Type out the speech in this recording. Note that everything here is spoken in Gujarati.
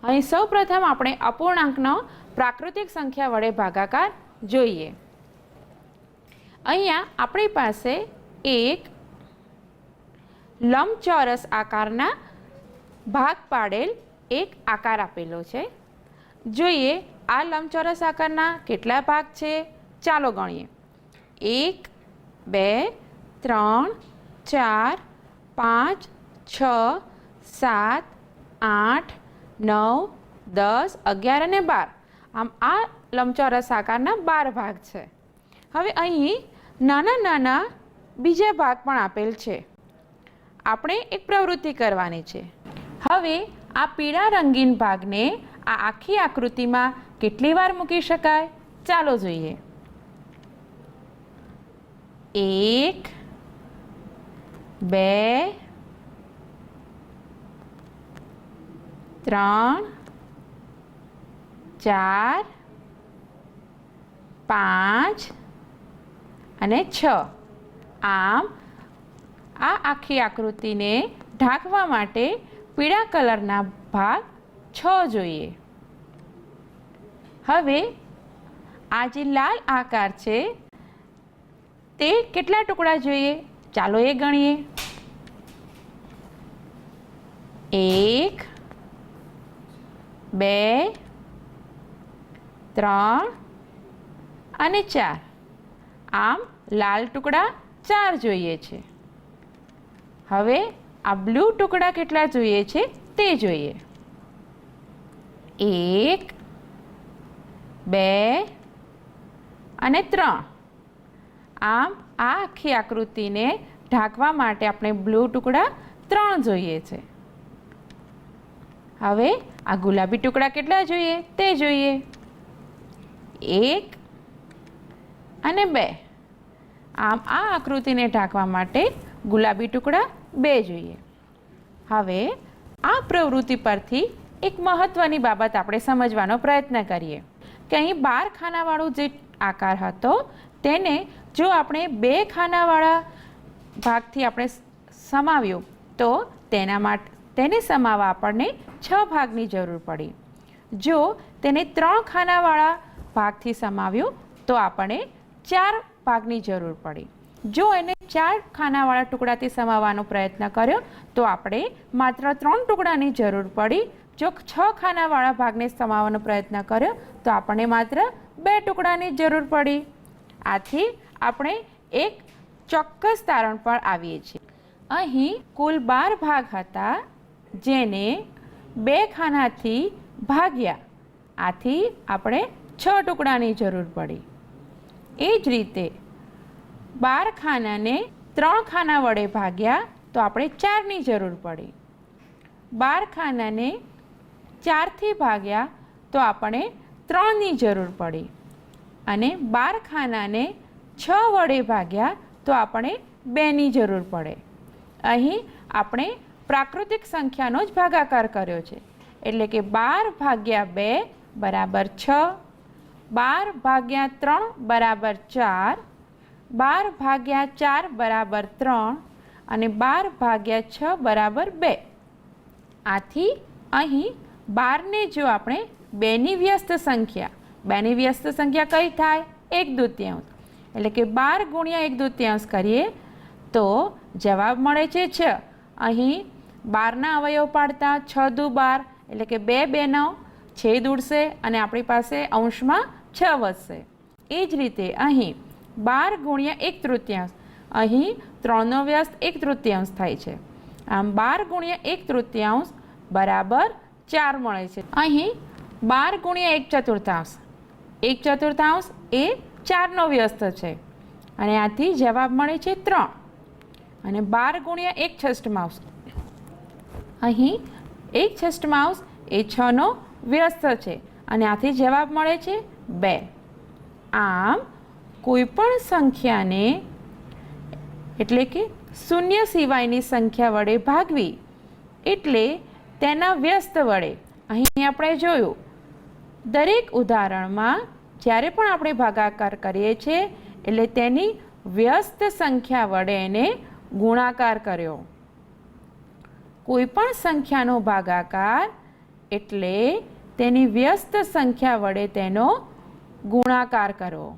અહીં સૌપ્રથમ આપણે અપૂર્ણાંકનો પ્રાકૃતિક સંખ્યા વડે ભાગાકાર જોઈએ। અહીંયા આપણી પાસે એક લંબચોરસ આકારના ભાગ પાડેલ એક આકાર આપેલો છે। જોઈએ આ લંબચોરસ આકારના કેટલા ભાગ છે, ચાલો ગણીએ। 1 2 3 4 5 6 7 8 9 10 11 અને 12। આમ આ લંબચોરસ આકારના 12 ભાગ છે। હવે અહીં નાના નાના બીજા ભાગ પણ આપેલ છે। આપણે એક પ્રવૃત્તિ કરવાની છે। હવે આ પીળા રંગીન ભાગને આ આખી આકૃતિમાં કેટલી વાર મૂકી શકાય, ચાલો જોઈએ। 1 2 3 4 5 અને 6। આમ આ આખી આકૃતિને ઢાંકવા માટે પીળા કલરના ભાગ 6 જોઈએ। હવે આ જે લાલ આકાર છે તે કેટલા ટુકડા જોઈએ, ચાલો એ ગણીએ। 1 2 3 અને 4। આમ લાલ ટુકડા 4 જોઈએ છે। હવે આ બ્લુ ટુકડા કેટલા જોઈએ છે તે જોઈએ। 1 2 અને 3। આમ આ આખી આકૃતિને ઢાંકવા માટે આપણે બ્લુ ટુકડા 3 જોઈએ છે। હવે આ ગુલાબી ટુકડા કેટલા જોઈએ તે જોઈએ। 1 અને 2। આમ આ આકૃતિને ઢાંકવા માટે ગુલાબી ટુકડા 2 જોઈએ। હવે આ પ્રવૃત્તિ પરથી એક મહત્વની બાબત આપણે સમજવાનો પ્રયત્ન કરીએ કે અહીં 12 ખાનાવાળું જે આકાર હતો તેને જો આપણે 2 ખાનાવાળા ભાગથી આપણે સમાવ્યું તો તેને સમાવવા આપણને 6 ભાગની જરૂર પડી। જો તેને 3 ખાનાવાળા ભાગથી સમાવ્યું તો આપણને 4 ભાગની જરૂર પડી। જો એને 4 ખાનાવાળા ટુકડાથી સમાવવાનો પ્રયત્ન કર્યો તો આપણે માત્ર 3 ટુકડાની જરૂર પડી। જો 6 ખાનાવાળા ભાગને સમાવવાનો પ્રયત્ન કર્યો તો આપણને માત્ર 2 ટુકડાની જરૂર પડી। આથી આપણે એક ચોક્કસ તારણ પર આવીએ છીએ। અહીં કુલ 12 ભાગ હતા જેને 2 ખાનાથી ભાગ્યા, આથી આપણે 6 ટુકડાની જરૂર પડી। એ જ રીતે 12 ખાનાને 3 ખાના વડે ભાગ્યા તો આપણે 4ની જરૂર પડી। 12 ખાનાને 4થી ભાગ્યા તો આપણે 3ની જરૂર પડી અને 12 ખાનાને 6 વડે ભાગ્યા તો આપણે 2ની જરૂર પડે। અહીં આપણે પ્રાકૃતિક સંખ્યાનો જ ભાગાકાર કર્યો છે, એટલે કે 12 ભાગ્યા 2 બરાબર 6, 12 ભાગ્યા 3 બરાબર 4, 12 ભાગ્યા 4 બરાબર 3 અને 12 ભાગ્યા 6 બરાબર 2। આથી અહીં 12ને જો આપણે 2ની વ્યસ્ત સંખ્યા કઈ થાય, 1/2, એટલે કે 12 ગુણ્યા 1/2 કરીએ તો જવાબ મળે છે 6। અહીં 12ના અવયવ પાડતા 6 દુ 12 એટલે કે 2 2 9 છેદ ઉડશે અને આપણી પાસે અંશમાં 6 વધશે। એ જ રીતે અહીં 12 ગુણ્યા 1/3, અહીં 3નો વ્યસ્ત 1/3 થાય છે। આમ 12 ગુણ્યા 1/3 બરાબર 4 મળે છે। અહીં 12 ગુણ્યા 1/4, 1/4 એ 4નો વ્યસ્ત છે અને આથી જવાબ મળે છે 3। અને 12 ગુણ્યા 1/6, અહીં 1/6 એ 6નો વ્યસ્ત છે અને આથી જવાબ મળે છે 2। આમ કોઈ પણ સંખ્યાને એટલે કે શૂન્ય સિવાયની સંખ્યા વડે ભાગવી એટલે તેના વ્યસ્ત વડે। અહીં આપણે જોયું દરેક ઉદાહરણમાં જ્યારે પણ આપણે ભાગાકાર કરીએ છીએ એટલે તેની વ્યસ્ત સંખ્યા વડે એને ગુણાકાર કર્યો। કોઈ પણ સંખ્યાનો ભાગાકાર એટલે તેની વ્યસ્ત સંખ્યા વડે તેનો ગુણાકાર કરો.